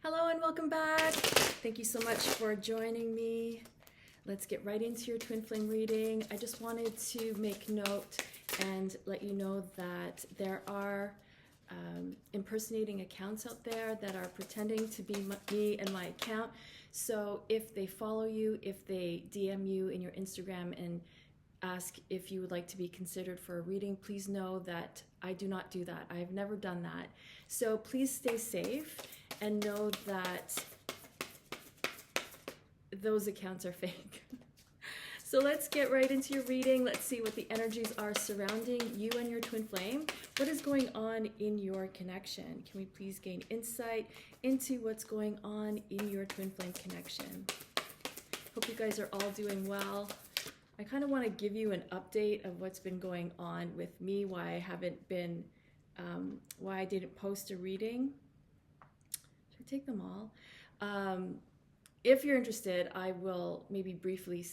Hello and welcome back. Thank you so much for joining me. Let's get right into your twin flame reading. I just wanted to make note and let you know that there are impersonating accounts out there that are pretending to be me and my account. So if they follow you, if they DM you in your Instagram and ask if you would like to be considered for a reading, please know that I do not do that. I've never done that. So please stay safe and know that those accounts are fake. So let's get right into your reading. Let's see what the energies are surrounding you and your twin flame. What is going on in your connection? Can we please gain insight into what's going on in your twin flame connection? Hope you guys are all doing well. I kind of want to give you an update of what's been going on with me, why I haven't been, why I didn't post a reading. Should I take them all? If you're interested, I will maybe briefly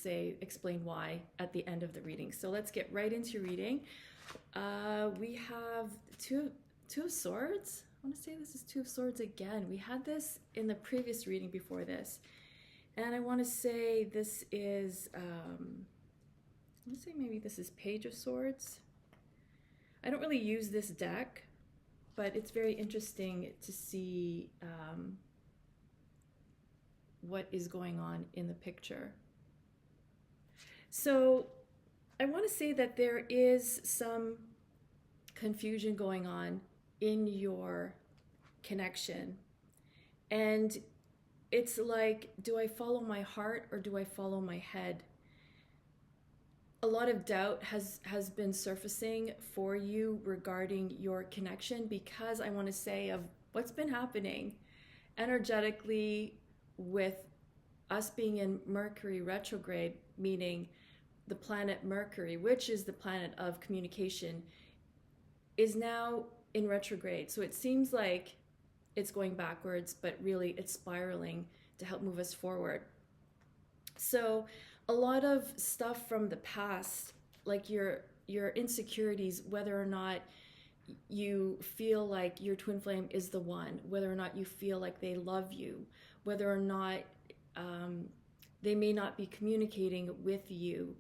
explain why at the end of the reading. So let's get right into your reading. We have two of Swords. I want to say this is Two of Swords again. We had this in the previous reading before this. And I want to say this is, let's say maybe this is Page of Swords. I don't really use this deck, but it's very interesting to see what is going on in the picture. So I want to say that there is some confusion going on in your connection. And it's like, do I follow my heart or do I follow my head? A lot of doubt has been surfacing for you regarding your connection, because I want to say of what's been happening energetically with us being in Mercury retrograde, meaning the planet Mercury, which is the planet of communication, is now in retrograde. So it seems like it's going backwards, but really it's spiraling to help move us forward. So a lot of stuff from the past, like your insecurities, whether or not you feel like your twin flame is the one, whether or not you feel like they love you, whether or not they may not be communicating with you.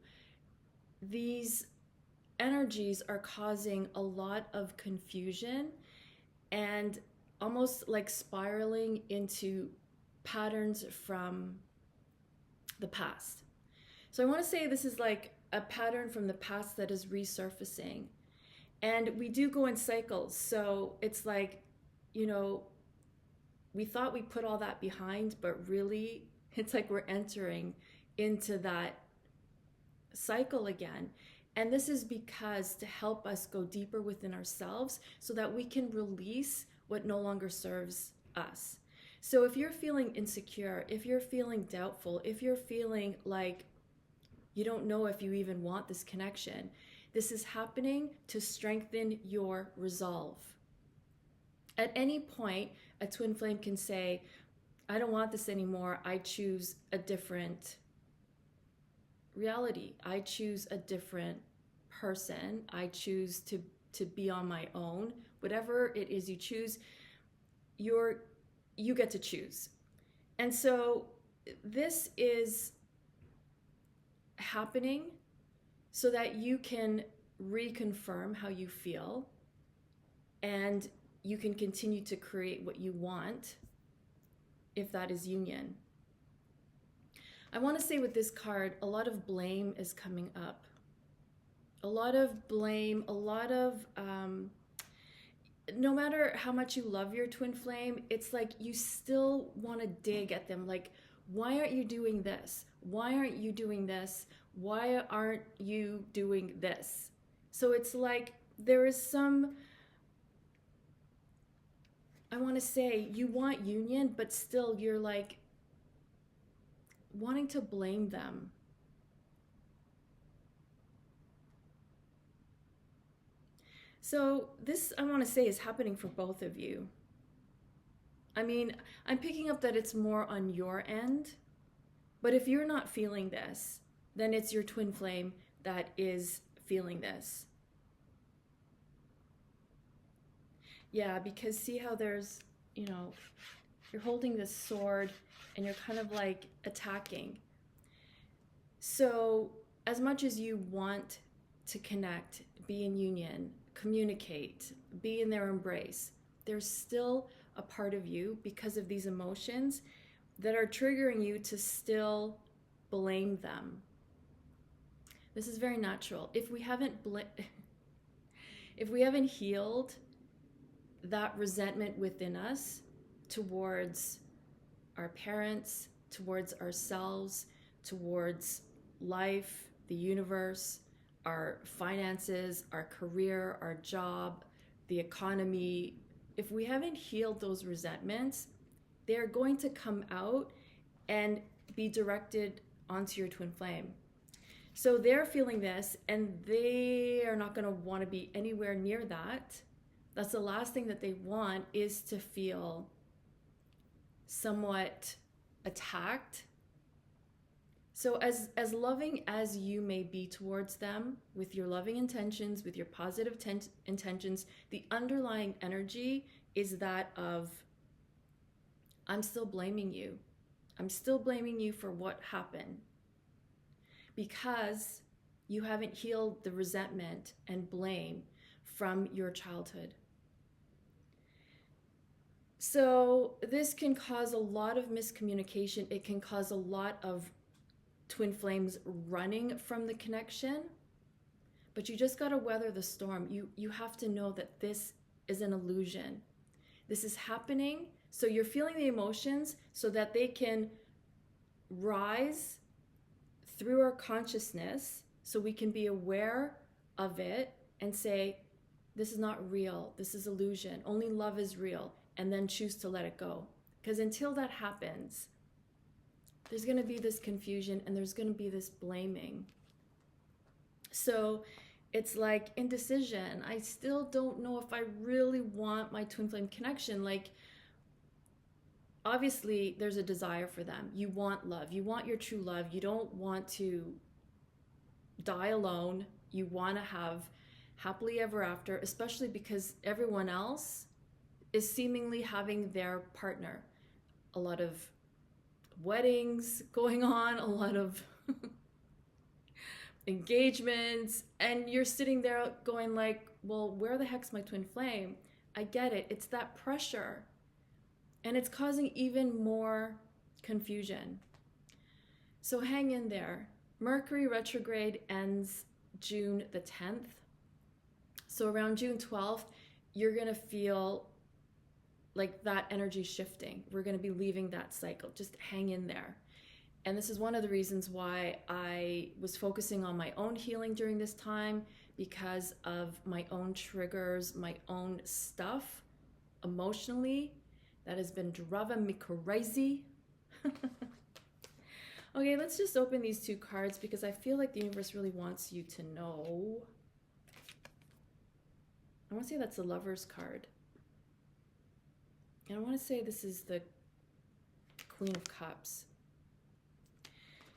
These energies are causing a lot of confusion and almost like spiraling into patterns from the past. So I want to say this is like a pattern from the past that is resurfacing. And we do go in cycles. So it's like, you know, we thought we put all that behind, but really it's like we're entering into that cycle again. And this is because to help us go deeper within ourselves so that we can release what no longer serves us. So if you're feeling insecure, if you're feeling doubtful, if you're feeling like you don't know if you even want this connection, this is happening to strengthen your resolve. At any point, a twin flame can say, I don't want this anymore. I choose a different reality. I choose a different person. I choose to be on my own. Whatever it is you choose, you get to choose. And so this is happening so that you can reconfirm how you feel and you can continue to create what you want, if that is union. I want to say with this card, a lot of blame is coming up. A lot of blame, a lot of, no matter how much you love your twin flame, it's like you still want to dig at them. Like, why aren't you doing this? Why aren't you doing this? Why aren't you doing this? So it's like there is some, I want to say you want union, but still you're like wanting to blame them. So this, I want to say, is happening for both of you. I mean, I'm picking up that it's more on your end, but if you're not feeling this, then it's your twin flame that is feeling this. Yeah, because see how there's, you know, You're holding this sword and you're kind of like attacking. So as much as you want to connect, be in union, communicate, be in their embrace, there's still a part of you, because of these emotions, that are triggering you to still blame them. This is very natural. If we haven't healed that resentment within us towards our parents, towards ourselves, towards life, the universe, our finances, our career, our job, the economy, if we haven't healed those resentments, they're going to come out and be directed onto your twin flame. So they're feeling this and they are not going to want to be anywhere near that. That's the last thing that they want, is to feel somewhat attacked. So as loving as you may be towards them, with your loving intentions, with your positive intentions, the underlying energy is that of, I'm still blaming you. I'm still blaming you for what happened, because you haven't healed the resentment and blame from your childhood. So this can cause a lot of miscommunication. It can cause a lot of twin flames running from the connection, but you just got to weather the storm. You have to know that this is an illusion. This is happening, so you're feeling the emotions so that they can rise through our consciousness, so we can be aware of it and say, this is not real, this is illusion, only love is real, and then choose to let it go. Because until that happens, there's going to be this confusion and there's going to be this blaming. So it's like indecision. I still don't know if I really want my twin flame connection. Like, obviously there's a desire for them. You want love. You want your true love. You don't want to die alone. You want to have happily ever after, especially because everyone else is seemingly having their partner. A lot of weddings going on, a lot of engagements, and you're sitting there going like, well, where the heck's my twin flame? I get it. It's that pressure. And it's causing even more confusion. So hang in there. Mercury retrograde ends June the 10th. So around June 12th, you're going to feel like that energy shifting. We're going to be leaving that cycle. Just hang in there. And this is one of the reasons why I was focusing on my own healing during this time, because of my own triggers, my own stuff emotionally that has been driving me crazy. Okay, let's just open these two cards because I feel like the universe really wants you to know. I want to say that's the Lover's card. And I want to say this is the Queen of Cups.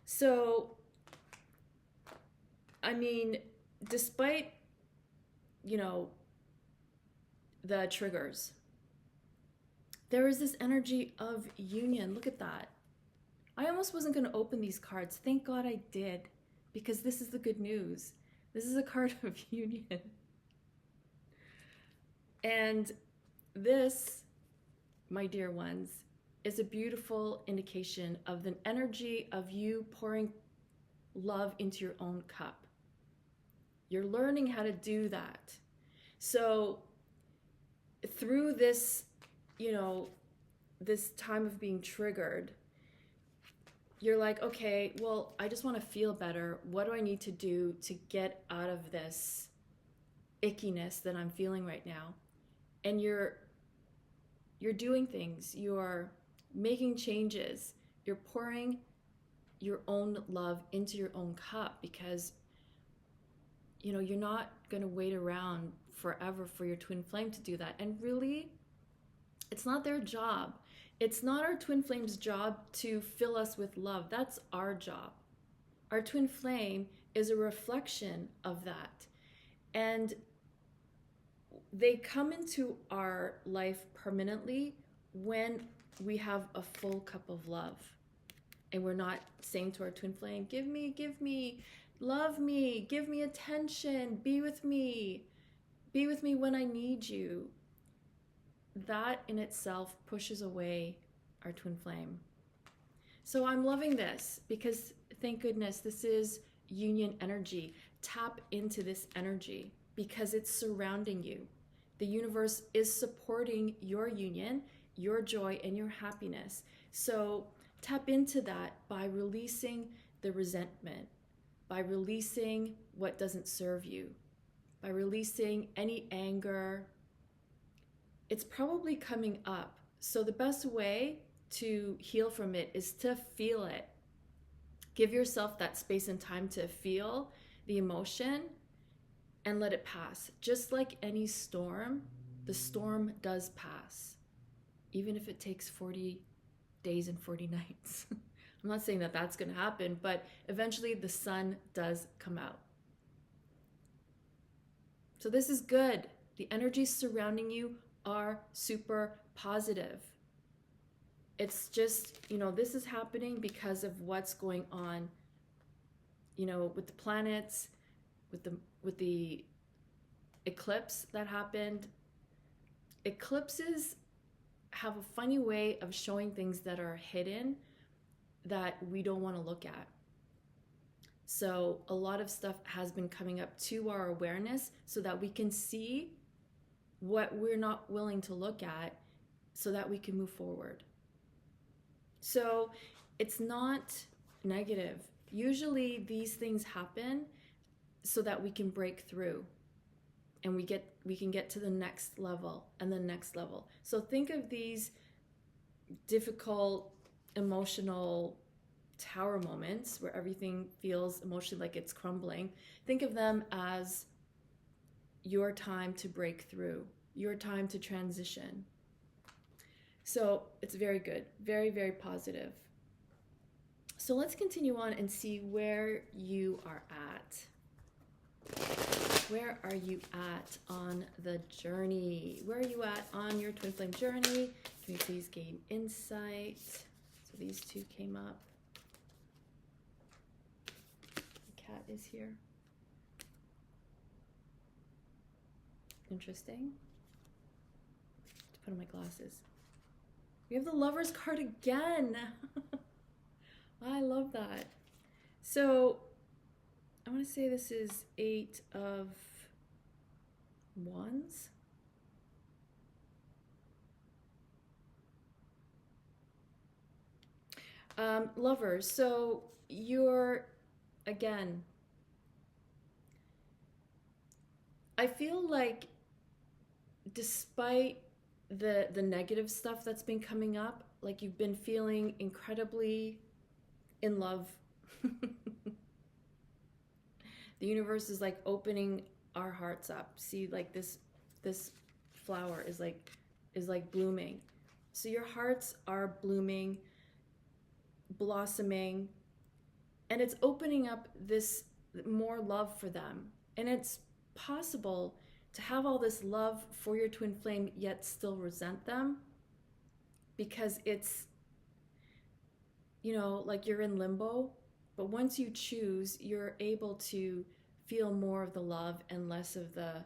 So, I mean, despite, the triggers, there is this energy of union. Look at that. I almost wasn't going to open these cards. Thank God I did, because this is the good news. This is a card of union. And this, my dear ones, is a beautiful indication of the energy of you pouring love into your own cup. You're learning how to do that. So through this, this time of being triggered, you're like, okay, well, I just want to feel better. What do I need to do to get out of this ickiness that I'm feeling right now? And you're doing things. You're making changes. You're pouring your own love into your own cup, because you're not going to wait around forever for your twin flame to do that. And really, it's not their job. It's not our twin flame's job to fill us with love. That's our job. Our twin flame is a reflection of that. And they come into our life permanently when we have a full cup of love. And we're not saying to our twin flame, give me, love me, give me attention, be with me when I need you. That in itself pushes away our twin flame. So I'm loving this because thank goodness this is union energy. Tap into this energy because it's surrounding you. The universe is supporting your union, your joy, and your happiness. So tap into that by releasing the resentment, by releasing what doesn't serve you, by releasing any anger. It's probably coming up. So the best way to heal from it is to feel it. Give yourself that space and time to feel the emotion and let it pass. Just like any storm, the storm does pass, even if it takes 40 days and 40 nights. I'm not saying that that's going to happen, but eventually the sun does come out. So this is good. The energies surrounding you are super positive. It's just, this is happening because of what's going on, with the planets, with the eclipse that happened. Eclipses have a funny way of showing things that are hidden that we don't want to look at. So a lot of stuff has been coming up to our awareness so that we can see what we're not willing to look at so that we can move forward. So it's not negative. Usually these things happen so that we can break through and we can get to the next level and the next level. So think of these difficult, emotional tower moments where everything feels emotionally like it's crumbling. Think of them as your time to break through, your time to transition. So it's very good, very, very positive. So let's continue on and see where you are at. Where are you at on the journey? Where are you at on your twin flame journey? Can we please gain insight? So these two came up. The cat is here. Interesting. To put on my glasses. We have the Lover's card again. I love that. So I want to say this is 8 of Wands. Lovers, so you're, again, I feel like despite the negative stuff that's been coming up, like you've been feeling incredibly in love. The universe is like opening our hearts up. See, like this flower is like blooming. So your hearts are blooming, blossoming, and it's opening up this more love for them. And it's possible to have all this love for your twin flame yet still resent them, because it's, like you're in limbo. But once you choose, you're able to feel more of the love and less of the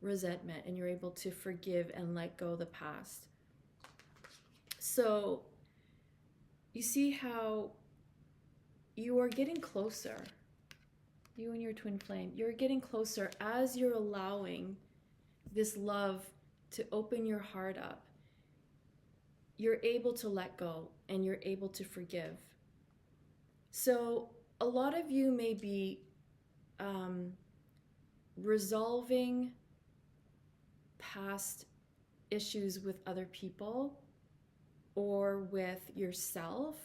resentment, and you're able to forgive and let go of the past. So you see how you are getting closer. You and your twin flame, you're getting closer as you're allowing this love to open your heart up. You're able to let go and you're able to forgive. So a lot of you may be resolving past issues with other people or with yourself,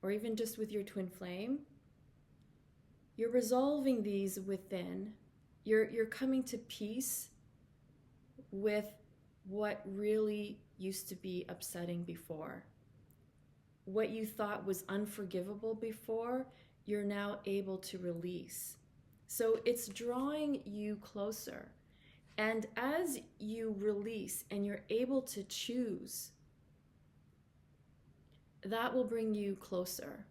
or even just with your twin flame. You're resolving these within. You're coming to peace with what really used to be upsetting before. What you thought was unforgivable before, you're now able to release. So it's drawing you closer. And as you release and you're able to choose that will bring you closer.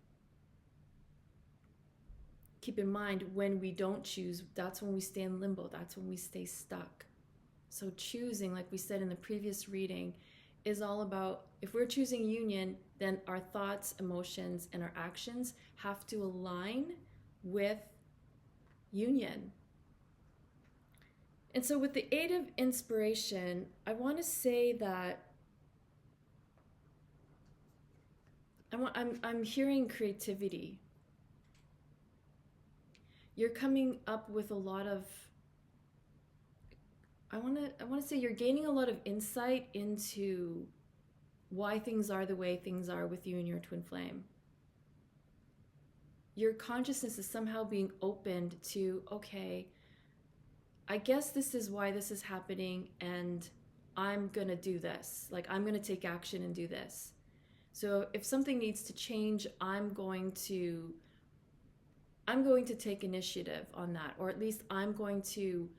Keep in mind, when we don't choose, that's when we stay in limbo. That's when we stay stuck. So choosing, like we said in the previous reading, is all about, if we're choosing union, then our thoughts, emotions, and our actions have to align with union. And so with the Eight of Inspiration, I want to say that I'm hearing creativity. You're coming up with a lot of, I want to say you're gaining a lot of insight into why things are the way things are with you and your twin flame. Your consciousness is somehow being opened to, okay, I guess this is why this is happening, and I'm going to do this. Like, I'm going to take action and do this. So if something needs to change, I'm going to take initiative on that, or at least I'm going to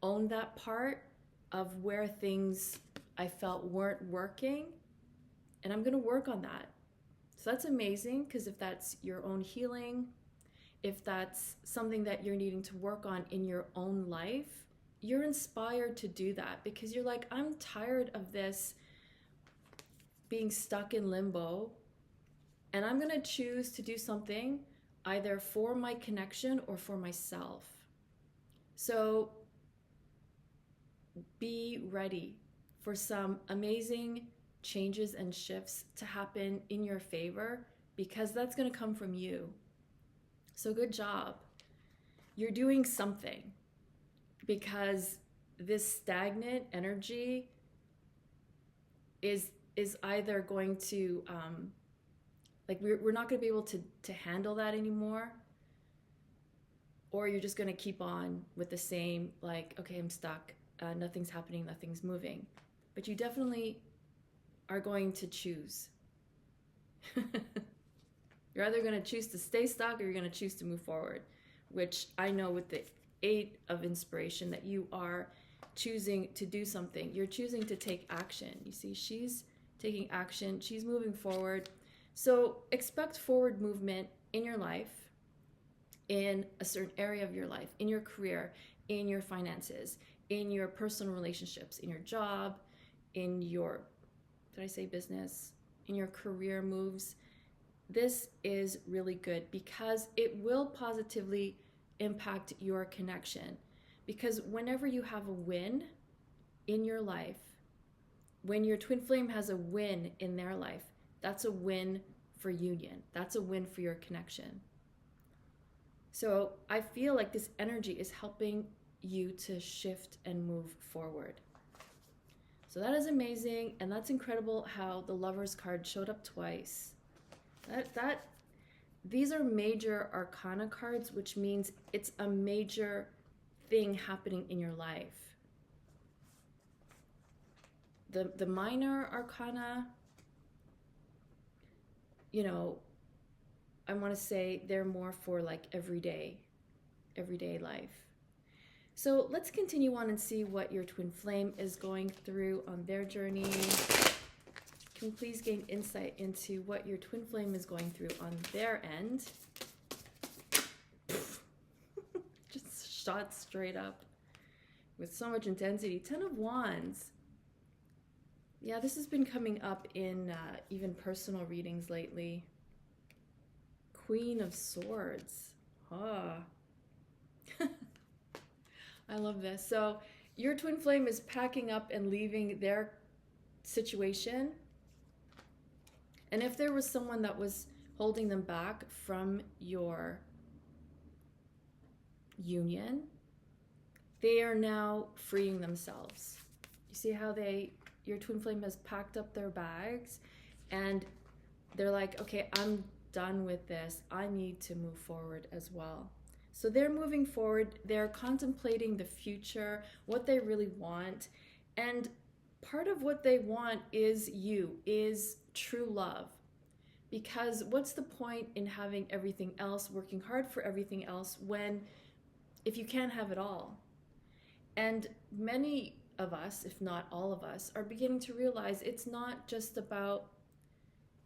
own that part of where things I felt weren't working, and I'm going to work on that. So that's amazing, because if that's your own healing, if that's something that you're needing to work on in your own life, you're inspired to do that, because you're like, I'm tired of this being stuck in limbo, and I'm going to choose to do something either for my connection or for myself. So be ready for some amazing changes and shifts to happen in your favor, because that's going to come from you. So good job. You're doing something, because this stagnant energy is either going to like we're not going to be able to handle that anymore, or you're just going to keep on with the same, like, okay, I'm stuck, nothing's happening, nothing's moving. But you definitely are going to choose. You're either going to choose to stay stuck, or you're going to choose to move forward, which I know with the Eight of Inspiration that you are choosing to do something. You're choosing to take action. You see, she's taking action. She's moving forward. So expect forward movement in your life, in a certain area of your life, in your career, in your finances, in your personal relationships, in your job, in your, did I say business? In your career moves. This is really good, because it will positively impact your connection. Because whenever you have a win in your life, when your twin flame has a win in their life, that's a win for union. That's a win for your connection. So I feel like this energy is helping you to shift and move forward. So that is amazing, and that's incredible how the Lovers card showed up twice. These are major arcana cards, which means it's a major thing happening in your life. The minor arcana, you know, I want to say they're more for like everyday life. So let's continue on and see what your twin flame is going through on their journey. Can you please gain insight into what your twin flame is going through on their end? Just shot straight up with so much intensity. 10 of Wands. Yeah, this has been coming up in even personal readings lately. Queen of Swords. Ah. I love this. So your twin flame is packing up and leaving their situation. And if there was someone that was holding them back from your union, they are now freeing themselves. You see how your twin flame has packed up their bags, and they're like, okay, I'm done with this. I need to move forward as well. So they're moving forward. They're contemplating the future, what they really want. And part of what they want is true love. Because what's the point in having everything else, working hard for everything else, if you can't have it all? And many of us, if not all of us, are beginning to realize it's not just about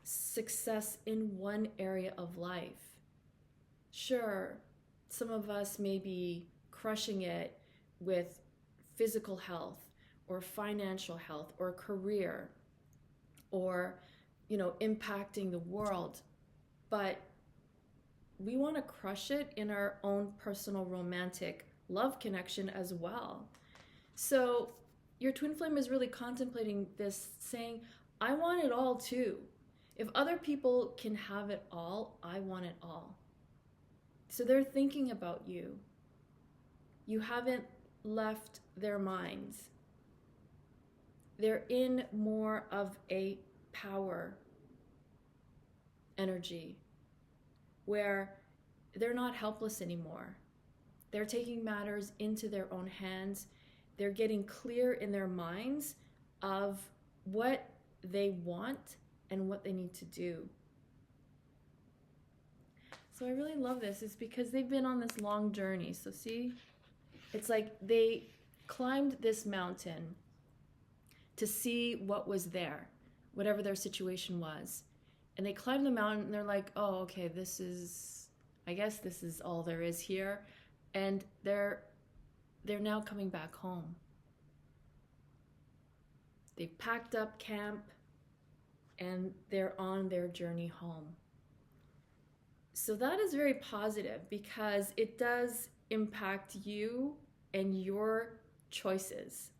success in one area of life. Sure, some of us may be crushing it with physical health or financial health or career or, impacting the world. But we want to crush it in our own personal romantic love connection as well. So your twin flame is really contemplating this, saying, I want it all too. If other people can have it all, I want it all. So they're thinking about you. You haven't left their minds. They're in more of a power energy where they're not helpless anymore. They're taking matters into their own hands. They're getting clear in their minds of what they want and what they need to do. So I really love this. It's because they've been on this long journey. So see, it's like they climbed this mountain to see what was there, whatever their situation was. And they climbed the mountain and they're like, oh, okay, I guess this is all there is here. And they're now coming back home. They've packed up camp and they're on their journey home. So that is very positive because it does impact you and your choices.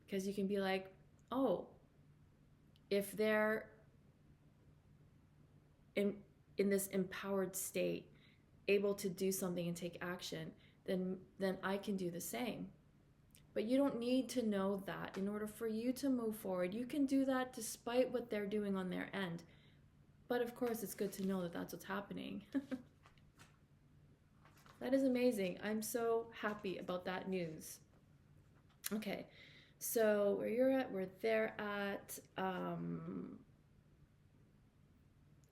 Because you can be like, oh, if they're in this empowered state, able to do something and take action, then I can do the same. But you don't need to know that in order for you to move forward. You can do that despite what they're doing on their end. But of course, it's good to know that that's what's happening. That is amazing. I'm so happy about that news. Okay, so where you're at, where they're at,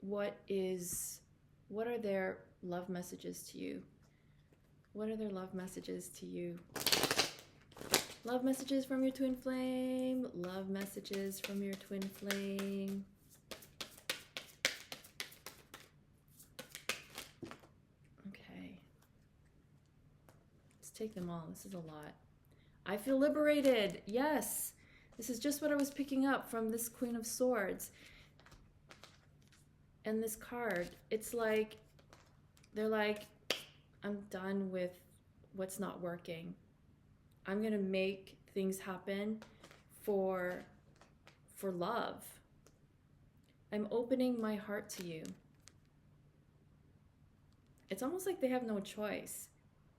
what are their love messages to you? What are their love messages to you? Love messages from your twin flame. Love messages from your twin flame. Okay. Let's take them all. This is a lot. I feel liberated. Yes. This is just what I was picking up from this Queen of Swords. And this card, it's like, they're like, I'm done with what's not working. I'm going to make things happen for love. I'm opening my heart to you. It's almost like they have no choice.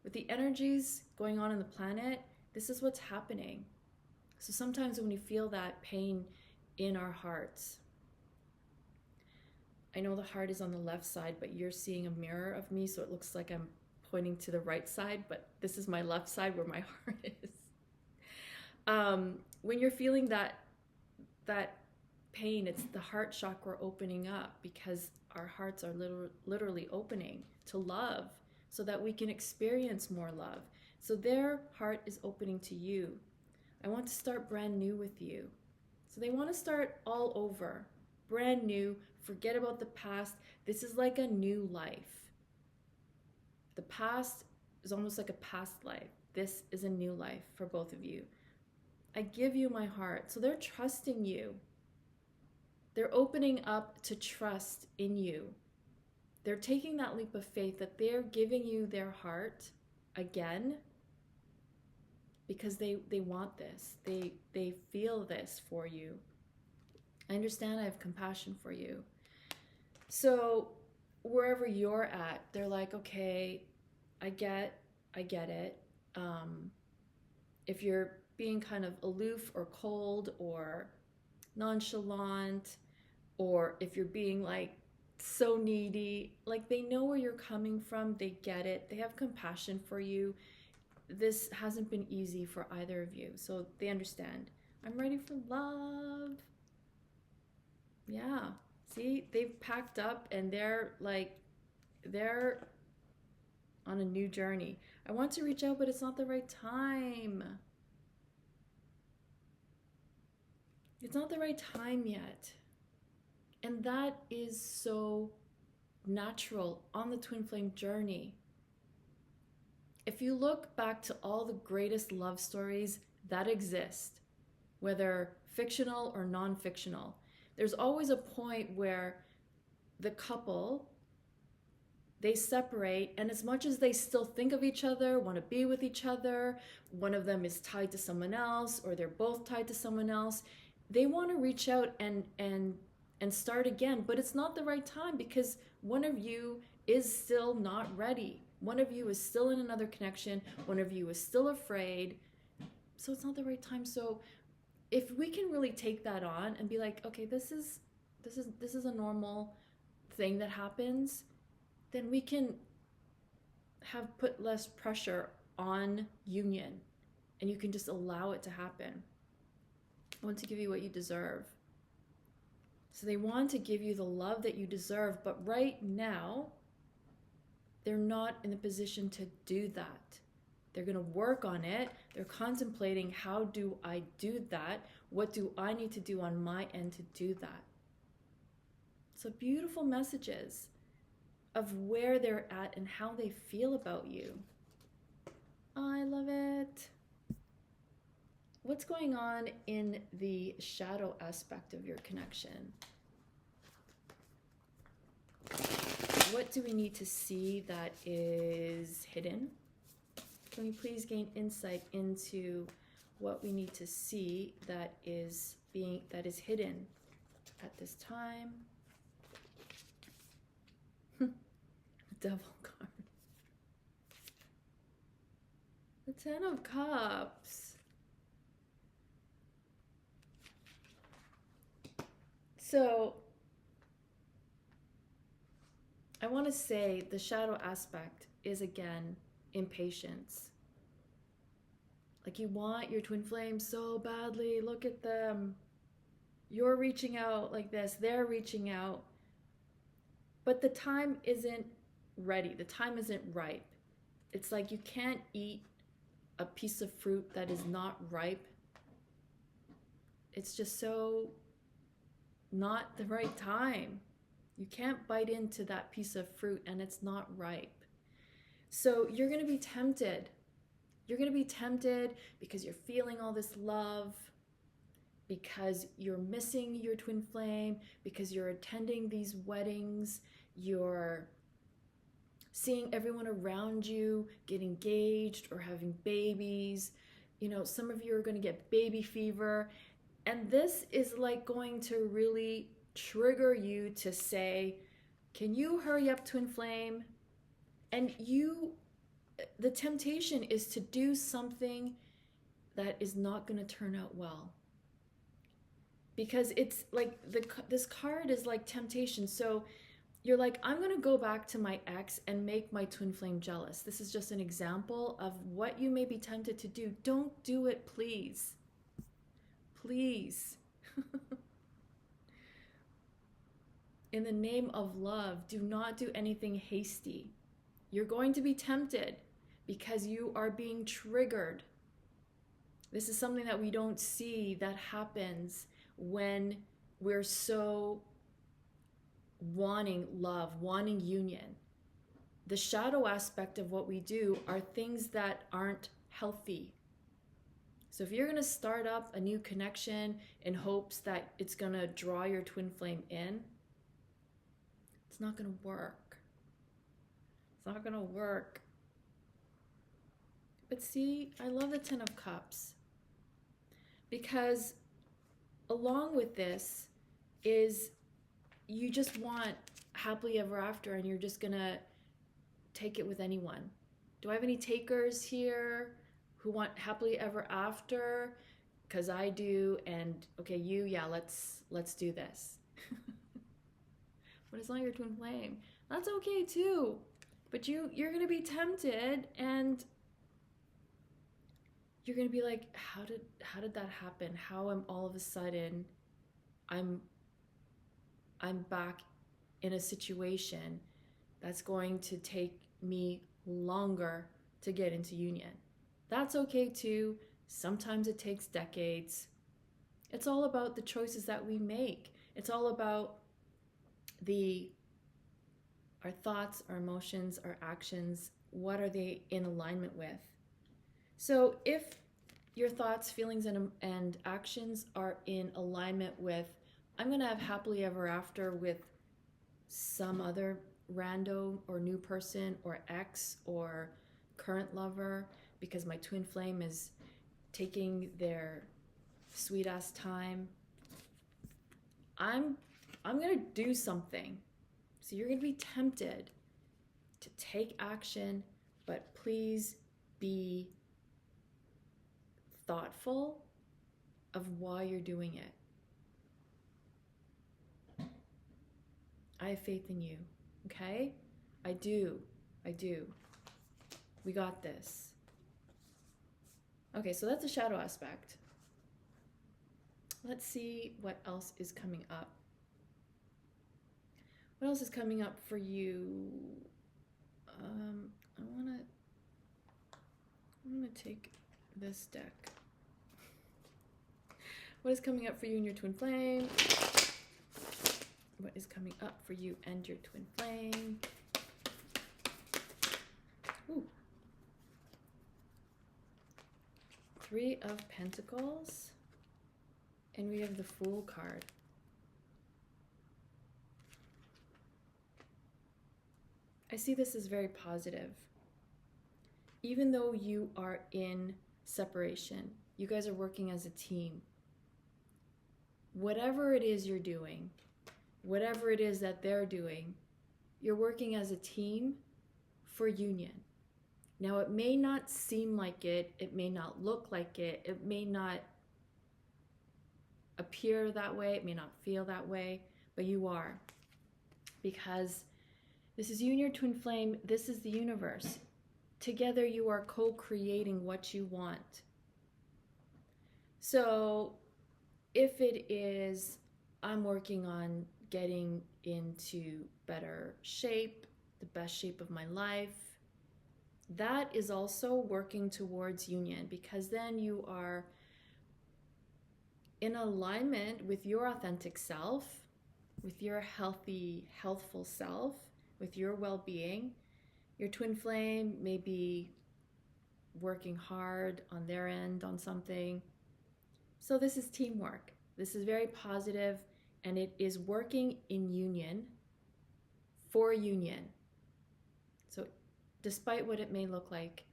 With the energies going on in the planet, this is what's happening. So sometimes when we feel that pain in our hearts, I know the heart is on the left side, but you're seeing a mirror of me, so it looks like I'm pointing to the right side, but this is my left side where my heart is. When you're feeling that pain, it's the heart chakra opening up because our hearts are literally opening to love so that we can experience more love. So their heart is opening to you. I want to start brand new with you. So they want to start all over, brand new, forget about the past. This is like a new life. The past is almost like a past life. This is a new life for both of you. I give you my heart. So they're trusting you. They're opening up to trust in you. They're taking that leap of faith that they're giving you their heart again because they want this. They feel this for you. I understand. I have compassion for you. So wherever you're at, they're like, okay, I get it. If you're being kind of aloof or cold or nonchalant, or if you're being like so needy, like they know where you're coming from, they get it, they have compassion for you. This hasn't been easy for either of you, so they understand. I'm ready for love. Yeah, see, they've packed up and they're on a new journey. I want to reach out, but it's not the right time. It's not the right time yet. And that is so natural on the twin flame journey. If you look back to all the greatest love stories that exist, whether fictional or non-fictional, there's always a point where the couple, they separate, and as much as they still think of each other, want to be with each other, one of them is tied to someone else, or they're both tied to someone else, they want to reach out and start again, but it's not the right time because one of you is still not ready. One of you is still in another connection. One of you is still afraid. So it's not the right time. So if we can really take that on and be like, okay, this is a normal thing that happens, then we can have put less pressure on union, and you can just allow it to happen. I want to give you what you deserve. So they want to give you the love that you deserve, but right now, they're not in a position to do that. They're going to work on it. They're contemplating, how do I do that? What do I need to do on my end to do that? So beautiful messages of where they're at and how they feel about you. I love it. What's going on in the shadow aspect of your connection? What do we need to see that is hidden? Can we please gain insight into what we need to see that is hidden at this time? Devil card. The Ten of Cups. So I want to say the shadow aspect is, again, impatience. Like, you want your twin flame so badly. Look at them. You're reaching out like this. They're reaching out. But the time isn't ready. The time isn't ripe. It's like you can't eat a piece of fruit that is not ripe. It's just so not the right time. You can't bite into that piece of fruit and it's not ripe. So you're going to be tempted. You're going to be tempted because you're feeling all this love, because you're missing your twin flame, because you're attending these weddings, you're seeing everyone around you get engaged or having babies. You know, some of you are going to get baby fever. And this is like going to really trigger you to say, can you hurry up, twin flame? And the temptation is to do something that is not going to turn out well. Because it's like this card is like temptation. So you're like, I'm going to go back to my ex and make my twin flame jealous. This is just an example of what you may be tempted to do. Don't do it, please. Please. In the name of love, do not do anything hasty. You're going to be tempted because you are being triggered. This is something that we don't see that happens when we're so wanting love, wanting union. The shadow aspect of what we do are things that aren't healthy. So if you're going to start up a new connection in hopes that it's going to draw your twin flame in, it's not going to work. It's not going to work. But see, I love the Ten of Cups, because along with this is you just want happily ever after, and you're just going to take it with anyone. Do I have any takers here who want happily ever after? Because I do. And okay, yeah, let's do this. But it's not your twin flame. That's okay too. But you're going to be tempted, and you're going to be like, how did that happen? How am all of a sudden I'm back in a situation that's going to take me longer to get into union? That's okay too. Sometimes it takes decades. It's all about the choices that we make. It's all about our thoughts, our emotions, our actions, what are they in alignment with? So if your thoughts, feelings, and actions are in alignment with, I'm going to have happily ever after with some other rando or new person or ex or current lover because my twin flame is taking their sweet ass time, I'm going to do something. So you're going to be tempted to take action, but please be thoughtful of why you're doing it. I have faith in you, okay? I do. We got this. Okay, so that's the shadow aspect. Let's see what else is coming up. What else is coming up for you? I'm gonna take this deck. What is coming up for you and your twin flame? What is coming up for you and your twin flame? Ooh. Three of Pentacles. And we have the Fool card. I see this as very positive. Even though you are in separation, you guys are working as a team. Whatever it is you're doing, whatever it is that they're doing, you're working as a team for union. Now, it may not seem like it, it may not look like it, it may not appear that way, it may not feel that way, but you are. Because this is you and your twin flame, this is the universe. Together you are co-creating what you want. So if it is, I'm working on getting into better shape, the best shape of my life, that is also working towards union, because then you are in alignment with your authentic self, with your healthy, healthful self, with your well-being. Your twin flame may be working hard on their end on something. So this is teamwork. This is very positive, and it is working in union for union. So despite what it may look like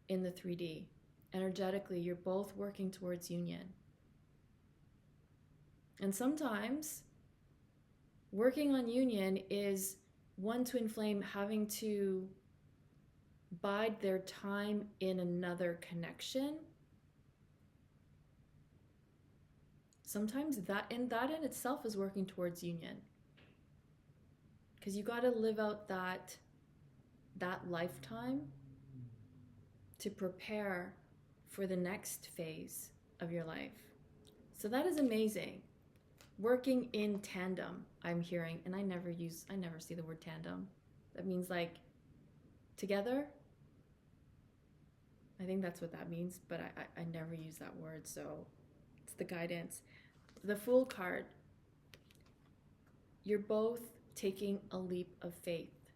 in the 3D, energetically, you're both working towards union. And sometimes working on union is one twin flame having to bide their time in another connection. Sometimes that in itself is working towards union. Because you got to live out that lifetime to prepare for the next phase of your life. So that is amazing. Working in tandem, I'm hearing, and I never see the word tandem. That means like together. I think that's what that means, but I never use that word, so it's the guidance. The Fool card, you're both taking a leap of faith.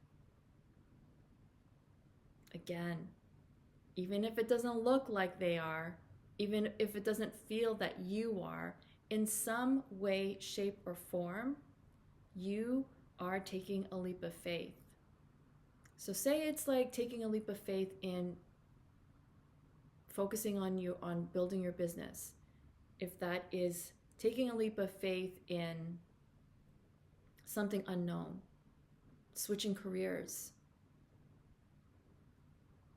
Again, even if it doesn't look like they are, even if it doesn't feel that you are, in some way, shape, or form, you are taking a leap of faith. So say it's like taking a leap of faith in focusing on building your business. If that is taking a leap of faith in something unknown, switching careers,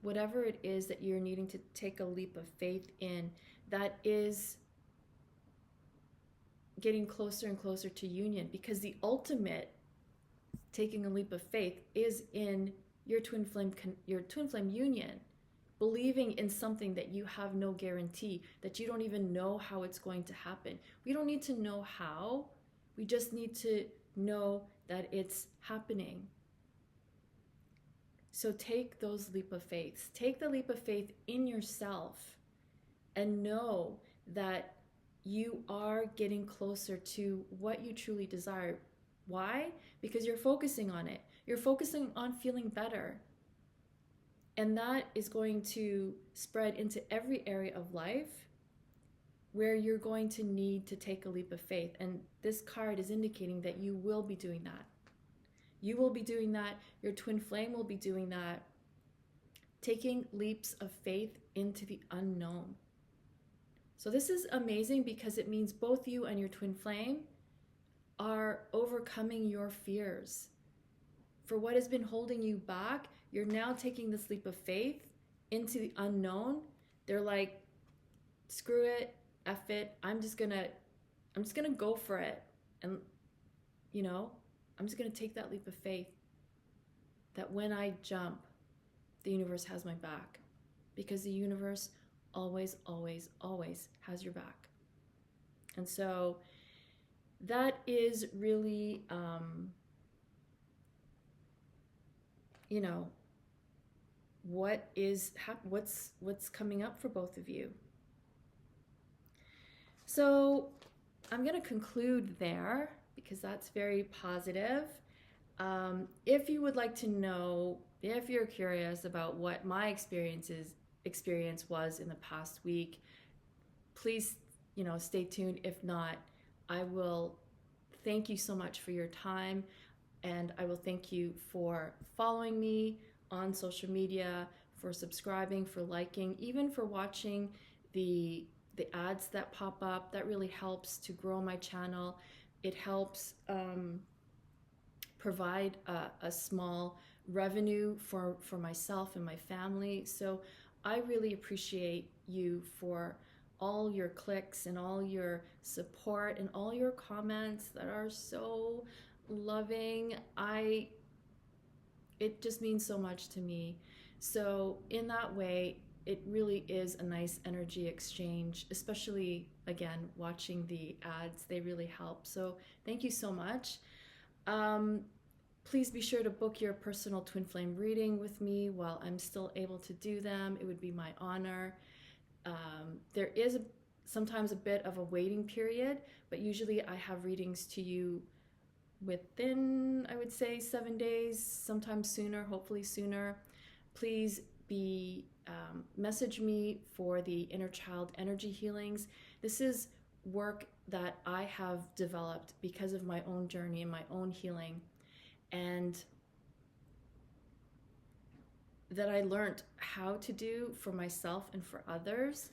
whatever it is that you're needing to take a leap of faith in, that is getting closer and closer to union, because the ultimate taking a leap of faith is in your twin flame union, believing in something that you have no guarantee, that you don't even know how it's going to happen. We don't need to know how, we just need to know that it's happening. So take those leap of faiths. Take the leap of faith in yourself and know that you are getting closer to what you truly desire. Why? Because you're focusing on it. You're focusing on feeling better. And that is going to spread into every area of life where you're going to need to take a leap of faith. And this card is indicating that you will be doing that. You will be doing that. Your twin flame will be doing that. Taking leaps of faith into the unknown. So this is amazing because it means both you and your twin flame are overcoming your fears. For what has been holding you back, you're now taking this leap of faith into the unknown. They're like, screw it, F it, I'm just gonna go for it. And I'm just gonna take that leap of faith that when I jump, the universe has my back. Because the universe always, always, always has your back. And so that is really, what's coming up for both of you. So I'm going to conclude there because that's very positive. If you would like to know, if you're curious about what my experience was in the past week, please, stay tuned. If not, I will thank you so much for your time, and I will thank you for following me on social media, for subscribing, for liking, even for watching the ads that pop up. That really helps to grow my channel. It helps provide a small revenue for myself and my family. So I really appreciate you for all your clicks and all your support and all your comments that are so loving. It just means so much to me. So in that way, it really is a nice energy exchange, especially, again, watching the ads. They really help. So thank you so much. Please be sure to book your personal twin flame reading with me while I'm still able to do them. It would be my honor. There is sometimes a bit of a waiting period, but usually I have readings to you within, I would say, 7 days, sometimes sooner, hopefully sooner. Please message me for the Innerchild Energy Healings. This is work that I have developed because of my own journey and my own healing, and that I learned how to do for myself and for others.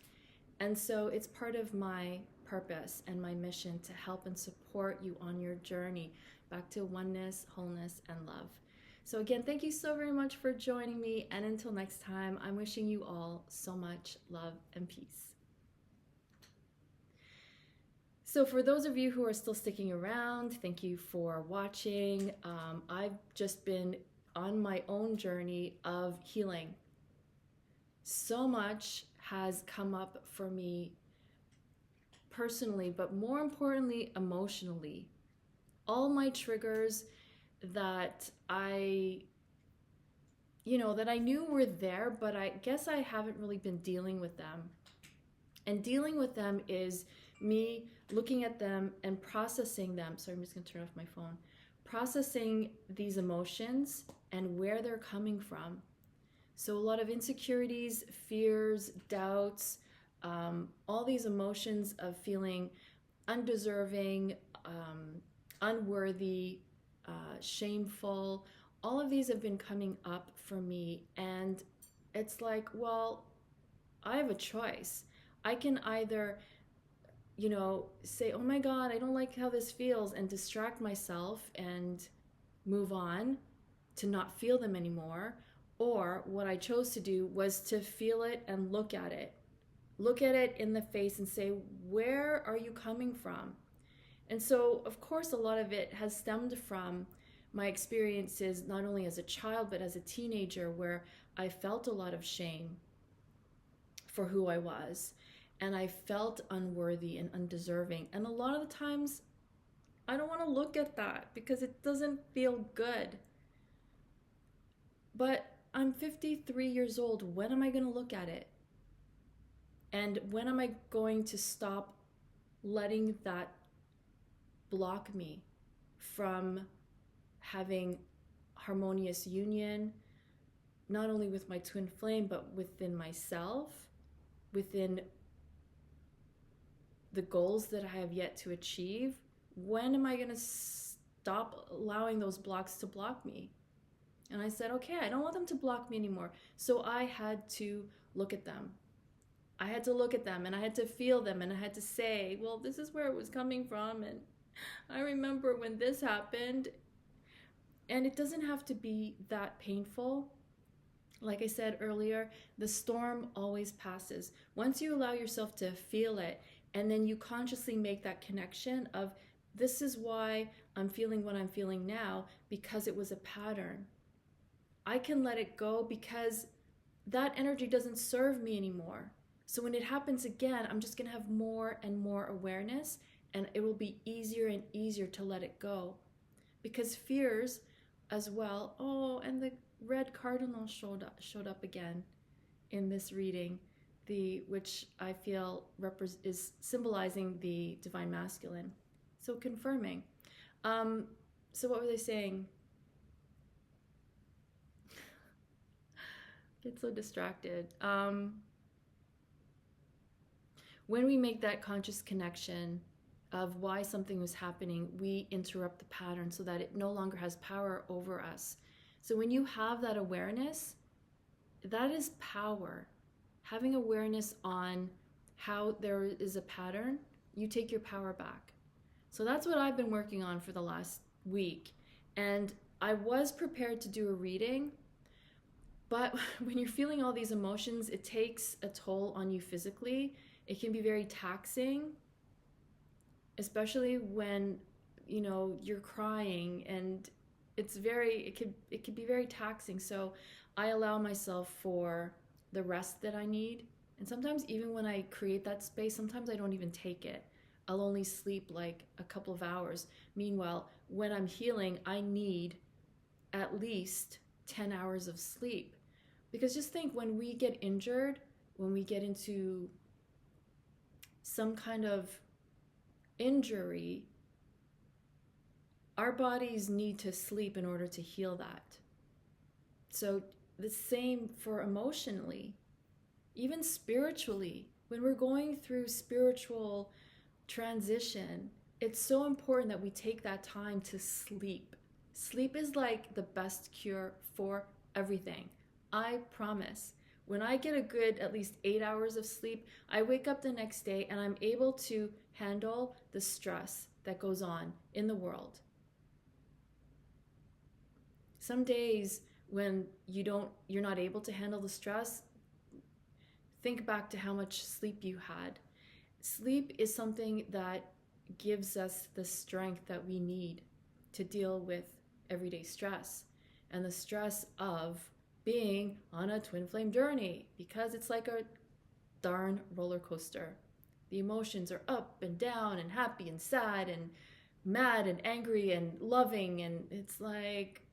And so it's part of my purpose and my mission to help and support you on your journey back to oneness, wholeness, and love. So again, thank you so very much for joining me. And until next time, I'm wishing you all so much love and peace. So for those of you who are still sticking around, thank you for watching. I've just been on my own journey of healing. So much has come up for me personally, but more importantly, emotionally. All my triggers that I knew were there, but I guess I haven't really been dealing with them. And dealing with them is me looking at them and processing them. Sorry, I'm just gonna turn off my phone. Processing these emotions and where they're coming from. So a lot of insecurities, fears, doubts, all these emotions of feeling undeserving, unworthy, shameful, all of these have been coming up for me. And it's like, well, I have a choice. I can either, say, oh my God, I don't like how this feels, and distract myself and move on to not feel them anymore. Or what I chose to do was to feel it and look at it. Look at it in the face and say, where are you coming from? And so, of course, a lot of it has stemmed from my experiences, not only as a child, but as a teenager, where I felt a lot of shame for who I was. And I felt unworthy and undeserving. And a lot of the times, I don't want to look at that because it doesn't feel good. But I'm 53 years old. When am I going to look at it? And when am I going to stop letting that block me from having harmonious union, not only with my twin flame, but within myself, within the goals that I have yet to achieve. When am I going to stop allowing those blocks to block me? And I said, okay, I don't want them to block me anymore. So I had to look at them. I had to look at them and I had to feel them and I had to say, well, this is where it was coming from. And I remember when this happened. And it doesn't have to be that painful. Like I said earlier, the storm always passes. Once you allow yourself to feel it, and then you consciously make that connection of, this is why I'm feeling what I'm feeling now, because it was a pattern. I can let it go because that energy doesn't serve me anymore. So when it happens again, I'm just going to have more and more awareness, and it will be easier and easier to let it go. Because fears as well, oh, and the red cardinal showed up again in this reading, which I feel is symbolizing the divine masculine. So confirming. So what were they saying? Get so distracted. When we make that conscious connection of why something was happening, we interrupt the pattern so that it no longer has power over us. So when you have that awareness, that is power. Having awareness on how there is a pattern, you take your power back. So that's what I've been working on for the last week. And I was prepared to do a reading, but when you're feeling all these emotions, it takes a toll on you physically. It can be very taxing, especially when, you know, you're crying, and it could be very taxing. So I allow myself for the rest that I need. And sometimes even when I create that space, sometimes I don't even take it. I'll only sleep like a couple of hours. Meanwhile, when I'm healing, I need at least 10 hours of sleep. Because just think, when we get injured, when we get into some kind of injury, our bodies need to sleep in order to heal that. So the same for emotionally, even spiritually. When we're going through spiritual transition, it's so important that we take that time to sleep. Sleep is like the best cure for everything. I promise. When I get a good at least 8 hours of sleep, I wake up the next day and I'm able to handle the stress that goes on in the world. Some days when you're not able to handle the stress, think back to how much sleep you had. Sleep is something that gives us the strength that we need to deal with everyday stress and the stress of being on a twin flame journey, because it's like a darn roller coaster. The emotions are up and down and happy and sad and mad and angry and loving, and it's like,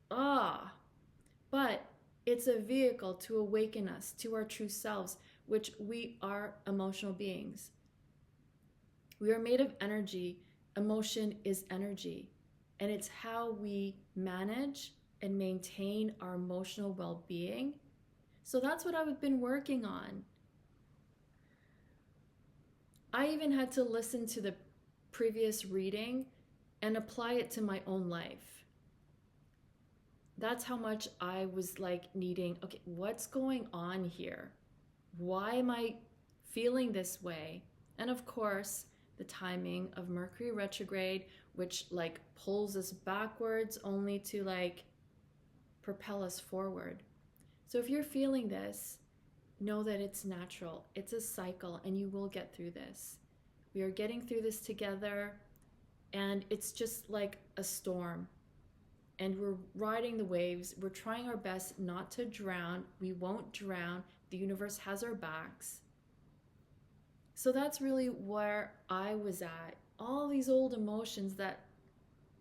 but it's a vehicle to awaken us to our true selves, which we are emotional beings. We are made of energy. Emotion is energy, and it's how we manage and maintain our emotional well-being. So that's what I've been working on. I even had to listen to the previous reading and apply it to my own life. That's how much I was like needing, okay, what's going on here? Why am I feeling this way? And of course, the timing of Mercury retrograde, which like pulls us backwards only to like propel us forward. So if you're feeling this, know that it's natural. It's a cycle, and you will get through this. We are getting through this together, and it's just like a storm. And we're riding the waves. We're trying our best not to drown. We won't drown. The universe has our backs. So that's really where I was at. All these old emotions that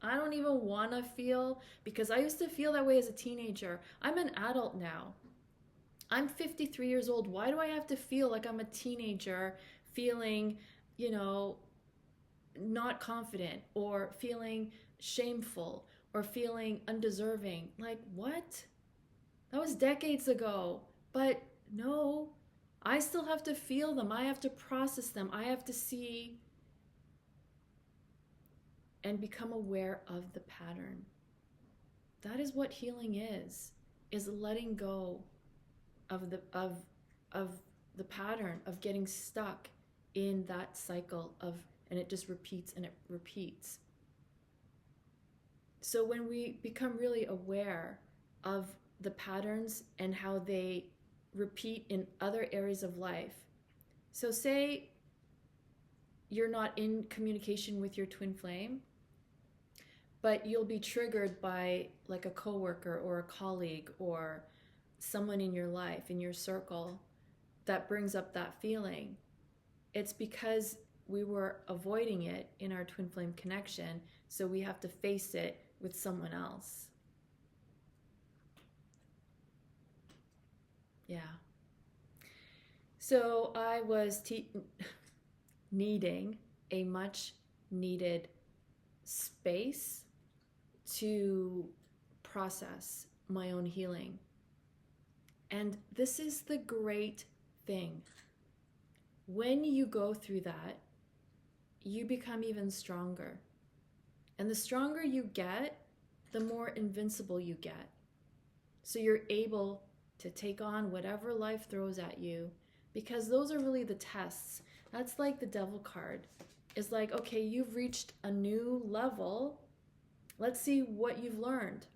I don't even want to feel, because I used to feel that way as a teenager. I'm an adult now. I'm 53 years old. Why do I have to feel like I'm a teenager, feeling, not confident, or feeling shameful or feeling undeserving. Like, what? That was decades ago. But no, I still have to feel them. I have to process them. I have to see and become aware of the pattern. That is what healing is letting go of the pattern of getting stuck in that cycle of, and it just repeats and it repeats. So when we become really aware of the patterns and how they repeat in other areas of life. So say you're not in communication with your twin flame, but you'll be triggered by like a coworker or a colleague or someone in your life, in your circle, that brings up that feeling. It's because we were avoiding it in our twin flame connection, so we have to face it with someone else. Yeah. So I was needing a much needed space to process my own healing. And this is the great thing. When you go through that, you become even stronger. And the stronger you get, the more invincible you get. So you're able to take on whatever life throws at you, because those are really the tests. That's like the devil card. It's like, okay, you've reached a new level. Let's see what you've learned.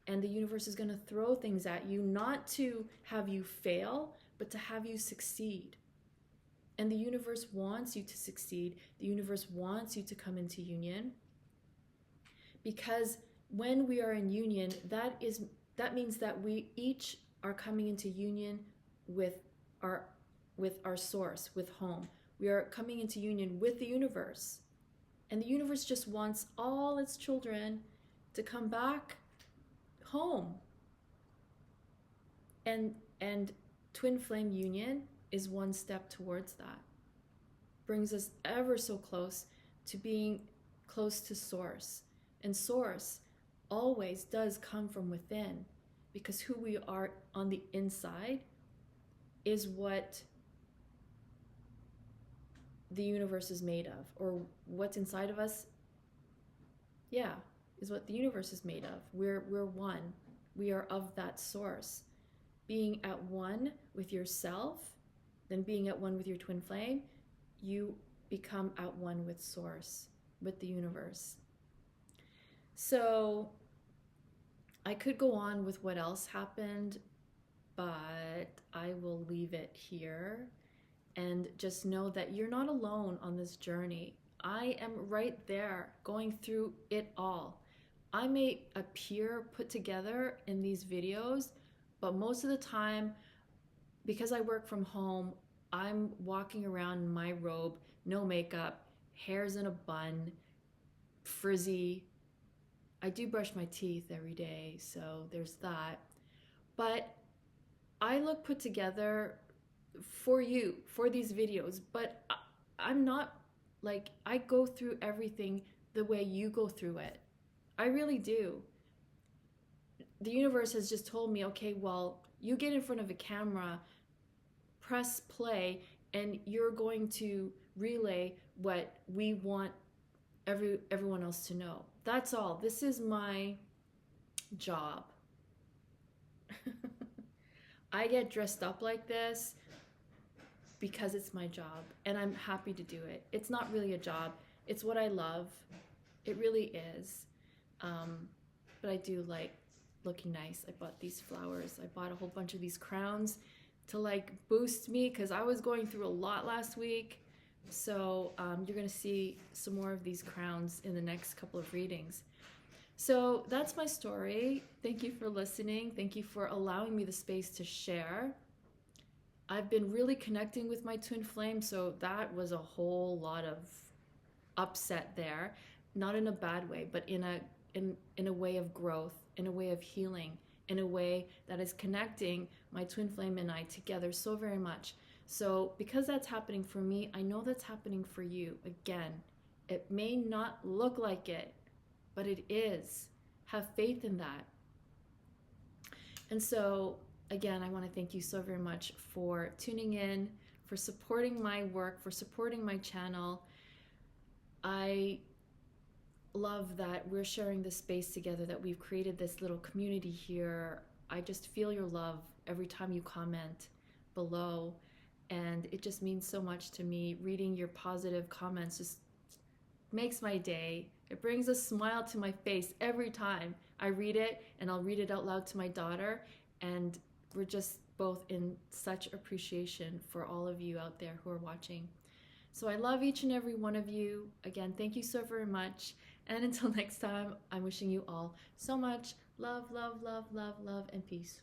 And the universe is going to throw things at you, not to have you fail, but to have you succeed. And the universe wants you to succeed. The universe wants you to come into union. Because when we are in union, that means that we each are coming into union with our source, with home. We are coming into union with the universe. And the universe just wants all its children to come back home. And twin flame union is one step towards that. Brings us ever so close to being close to source. And source always does come from within, because who we are on the inside is what the universe is made of, or what's inside of us, is what the universe is made of. We're one. We are of that source. Being at one with yourself, then being at one with your twin flame, you become at one with source, with the universe. So I could go on with what else happened, but I will leave it here. And just know that you're not alone on this journey. I am right there going through it all. I may appear put together in these videos, but most of the time, because I work from home, I'm walking around in my robe, no makeup, hair's in a bun, frizzy. I do brush my teeth every day, so there's that. But I look put together for you, for these videos, but I'm not like, I go through everything the way you go through it. I really do. The universe has just told me, okay, well, you get in front of a camera, press play, and you're going to relay what we want everyone else to know. That's all. This is my job. I get dressed up like this because it's my job, and I'm happy to do it. It's not really a job. It's what I love. It really is. But I do like looking nice. I bought these flowers. I bought a whole bunch of these crowns to like boost me, because I was going through a lot last week. So you're going to see some more of these crowns in the next couple of readings. So that's my story. Thank you for listening. Thank you for allowing me the space to share. I've been really connecting with my twin flame, so that was a whole lot of upset there. Not in a bad way, but in a way of growth, in a way of healing, in a way that is connecting my twin flame and I together so very much. So because that's happening for me, I know that's happening for you. Again, it may not look like it, but it is. Have faith in that. And so, again, I want to thank you so very much for tuning in, for supporting my work, for supporting my channel. I love that we're sharing this space together, that we've created this little community here. I just feel your love every time you comment below, and it just means so much to me. Reading your positive comments just makes my day. It brings a smile to my face every time I read it, and I'll read it out loud to my daughter, and we're just both in such appreciation for all of you out there who are watching. So I love each and every one of you. Again, thank you so very much. And until next time, I'm wishing you all so much love, love, love, love, love, and peace.